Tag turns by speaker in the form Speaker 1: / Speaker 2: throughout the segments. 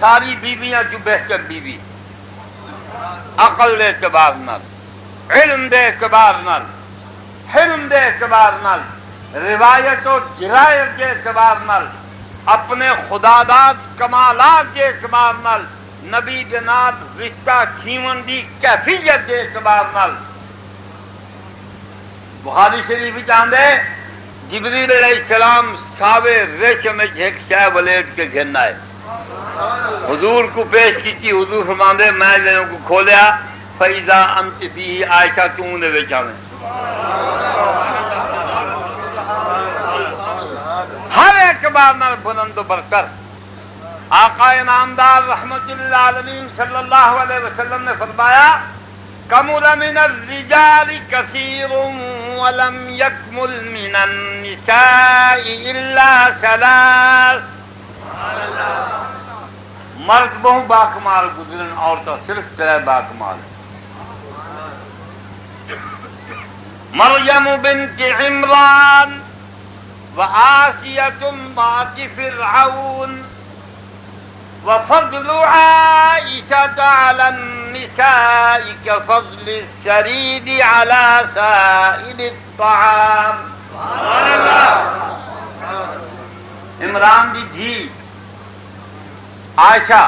Speaker 1: ساری بیویاں جو بہتر بیوی، عقل دے اعتبار نال، علم دے اعتبار نال، حلم دے اعتبار نال، روایت و جرائت دے اعتبار نال، اپنے خداداد کمالات دے اعتبار نال، نبی دے نال رشتہ کھیون دی کیفیت دے اعتبار نال۔ بخاری شریف وچ آندے جبریل علیہ السلام ساوے ریشم ایک شے ولیٹ کے گھن آئے، حضور کو پیش کی، حضور فرماندے میں انہوں کو کھولیا فَإِذَا أَنْتِ فِيهِ عائشہ کیوں دے وچ آویں، ہر اعتبار نال بلند و برتر۔ آقا انعامدار رحمت للعالمین صلی اللہ علیہ وسلم نے فرمایا کمل من الرجال کثیر ولم یکمل من النساء الا ثلاث۔ مرد بہو باکمال گزرن، عورتیں صرف 3 باکمال ہیں۔ مریم بنت عمران وآسیۃ امرأۃ فرعون وفضل عائشة على النساء كفضل السريد على سائر الطعام۔ عمران دی دھی عائشہ،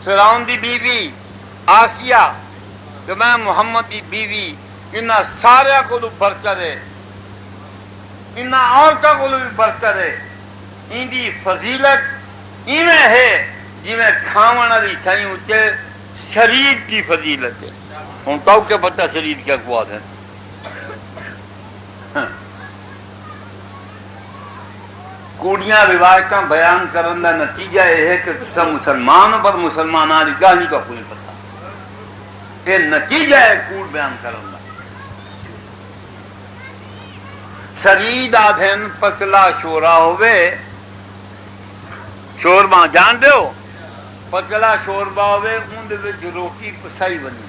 Speaker 1: فرعون دی بیوی آسیہ، تو میں محمد دی بیوی، انہاں سارے کو برتر ہے، انہاں عورتوں کو بھی برتر ہے۔ ان دی فضیلت ایویں ہے جویں کھاون والی شیوں تے شرید کی فضیلت ہے۔ ہوں تو کیا پتہ شرید کیا قوت ہے؟ کوڑیاں روایتاں بیان کرن دا نتیجہ یہ ہے کہ سب مسلمانوں پر مسلمانوں کی گل نہیں تو کوئی پتہ، یہ نتیجہ ہے کوڑ بیان کرن دا۔ شرید آدھن پتلا شورا ہوئے، شوربا جان دے ہو، پتلا شوربا ہوئے اندر وچ روٹی پسائی بنی،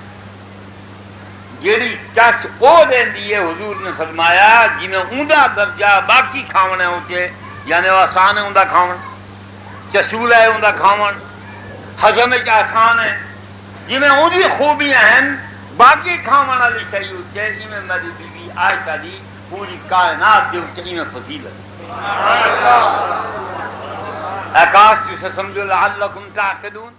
Speaker 1: جیڑی چچ او دیندی ہے، حضور نے فرمایا جی میں اوندا درجہ باقی کھاونے ہوتے، یعنی وہ آسان ہے اوندا کھاون، چسول ہے اوندا کھاون، ہضم وچ آسان ہے، جی میں اون دی خوبیاں ہیں باقی کھاون والی شے ہوتے، ایویں میری بیوی عائشہ دی پوری کائنات دے اوپر ایویں فضیلت۔ آکاش سے سمجھو لعلکم تعقلون۔